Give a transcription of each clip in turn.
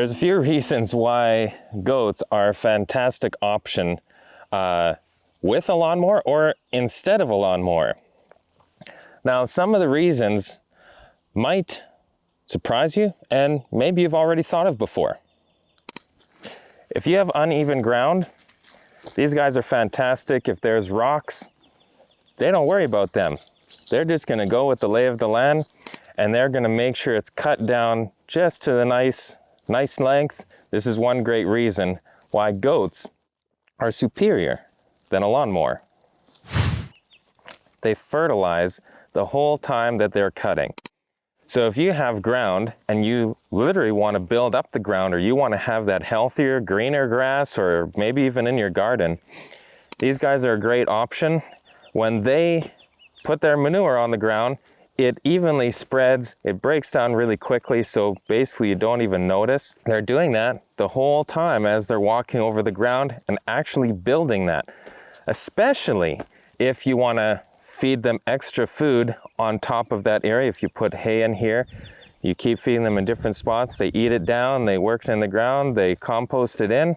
There's a few reasons why goats are a fantastic option with a lawnmower or instead of a lawnmower. Now, some of the reasons might surprise you and maybe you've already thought of before. If you have uneven ground, these guys are fantastic. If there's rocks, they don't worry about them. They're just gonna go with the lay of the land and they're gonna make sure it's cut down just to the nice length. This is one great reason why goats are superior than a lawnmower. They fertilize the whole time that they're cutting. So if you have ground and you literally want to build up the ground, or you want to have that healthier, greener grass, or maybe even in your garden, these guys are a great option. When they put their manure on the ground, it evenly spreads, it breaks down really quickly, so basically you don't even notice. They're doing that the whole time as they're walking over the ground and actually building that. Especially if you want to feed them extra food on top of that area. If you put hay in here, you keep feeding them in different spots, they eat it down, they work it in the ground, they compost it in,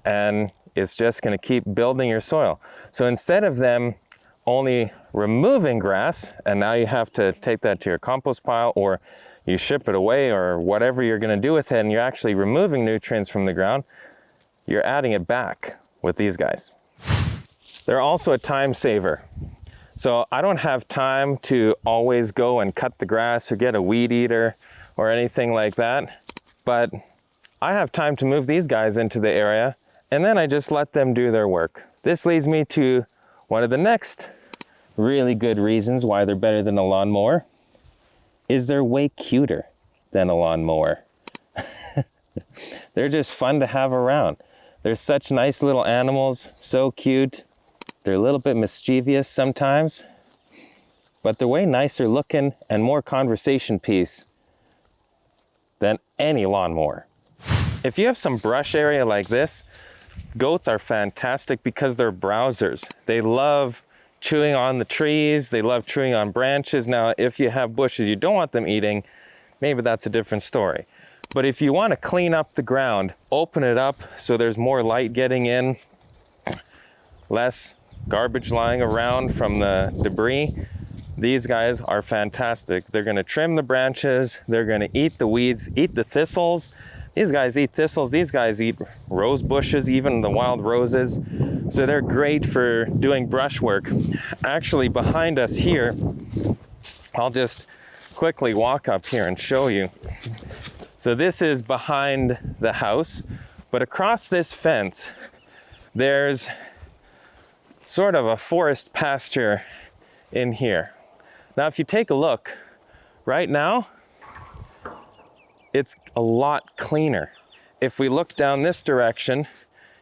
and it's just going to keep building your soil. So instead of them only removing grass, and now you have to take that to your compost pile, or you ship it away, or whatever you're going to do with it, and you're actually removing nutrients from the ground, you're adding it back with these guys. They're also a time saver. So I don't have time to always go and cut the grass or get a weed eater or anything like that, but I have time to move these guys into the area and then I just let them do their work. This leads me to one of the next really good reasons why they're better than a lawnmower is they're way cuter than a lawnmower. They're just fun to have around. They're such nice little animals, so cute. They're a little bit mischievous sometimes, but they're way nicer looking and more conversation piece than any lawnmower. If you have some brush area like this, goats are fantastic because they're browsers. They love chewing on the trees, they love chewing on branches. Now, if you have bushes you don't want them eating, maybe that's a different story. But if you want to clean up the ground, open it up so there's more light getting in, less garbage lying around from the debris, these guys are fantastic. They're going to trim the branches, they're going to eat the weeds, eat the thistles. These guys eat thistles, these guys eat rose bushes, even the wild roses. So they're great for doing brush work. Actually, behind us here, I'll just quickly walk up here and show you. So this is behind the house, but across this fence, there's sort of a forest pasture in here. Now, if you take a look, right now, it's a lot cleaner. If we look down this direction,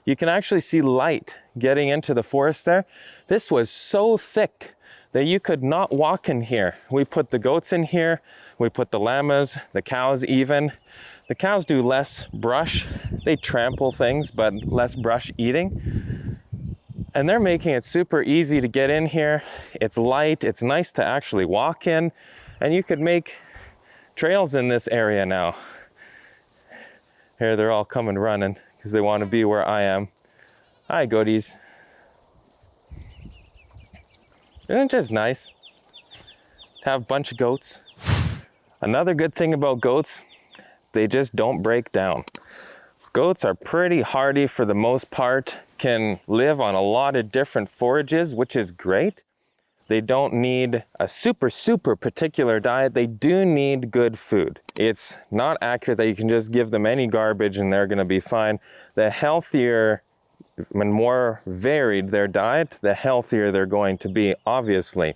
you can actually see light getting into the forest there. This was so thick that you could not walk in here. We put the goats in here, we put the llamas, the cows even. The cows do less brush. They trample things, but less brush eating. And they're making it super easy to get in here. It's light, it's nice to actually walk in, and you could make trails in this area now. Here they're all coming running because they want to be where I am. Hi, goaties. Isn't it just nice to have a bunch of goats? Another good thing about goats, they just don't break down. Goats are pretty hardy for the most part, can live on a lot of different forages, which is great. They don't need a super particular diet. They do need good food. It's not accurate that you can just give them any garbage and they're gonna be fine. The healthier and more varied their diet, the healthier they're going to be, obviously.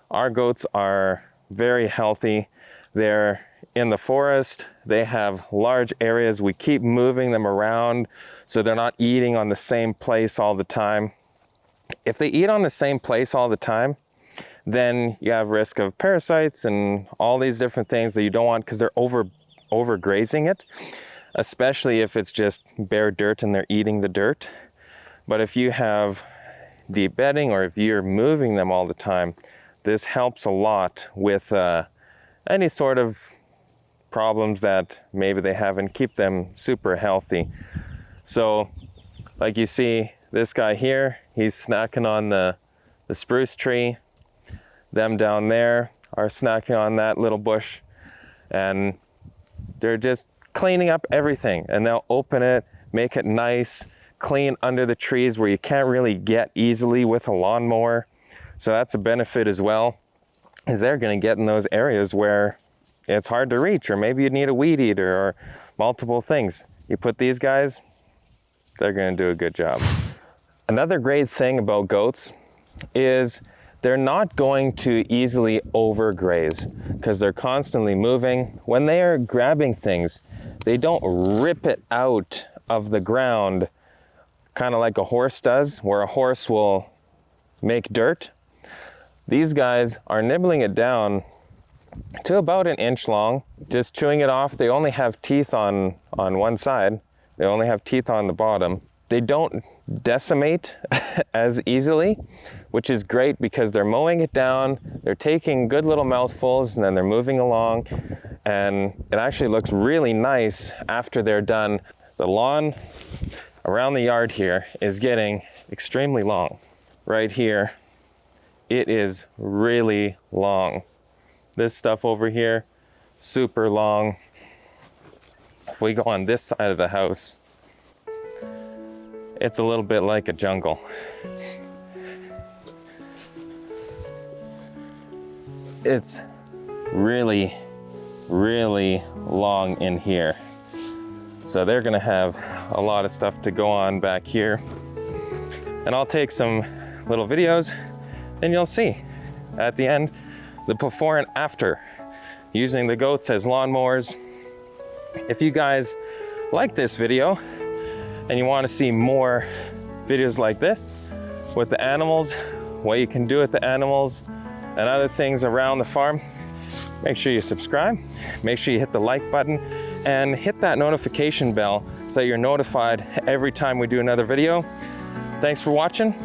Our goats are very healthy. They're in the forest, they have large areas. We keep moving them around so they're not eating on the same place all the time. If they eat on the same place all the time, then you have risk of parasites and all these different things that you don't want because they're overgrazing it, especially if it's just bare dirt and they're eating the dirt. But if you have deep bedding or if you're moving them all the time, this helps a lot with any sort of problems that maybe they have and keep them super healthy. So like you see this guy here, he's snacking on the spruce tree. Them down there are snacking on that little bush, and they're just cleaning up everything, and they'll open it, make it nice, clean under the trees where you can't really get easily with a lawnmower. So that's a benefit as well, is they're going to get in those areas where it's hard to reach, or maybe you need a weed eater or multiple things. You put these guys, they're going to do a good job. Another great thing about goats is they're not going to easily overgraze because they're constantly moving. When they are grabbing things, they don't rip it out of the ground, kind of like a horse does, where a horse will make dirt. These guys are nibbling it down to about an inch long, just chewing it off. They only have teeth on one side. They only have teeth on the bottom. They don't decimate as easily, which is great because they're mowing it down, they're taking good little mouthfuls, and then they're moving along, and it actually looks really nice after they're done. The lawn around the yard here is getting extremely long. Right here, it is really long. This stuff over here, super long. If we go on this side of the house, it's a little bit like a jungle. It's really, really long in here. So they're gonna have a lot of stuff to go on back here. And I'll take some little videos and you'll see at the end the before and after using the goats as lawnmowers. If you guys like this video and you want to see more videos like this with the animals, what you can do with the animals and other things around the farm, make sure you subscribe, make sure you hit the like button and hit that notification bell so that you're notified every time we do another video. Thanks for watching.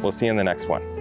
We'll see you in the next one.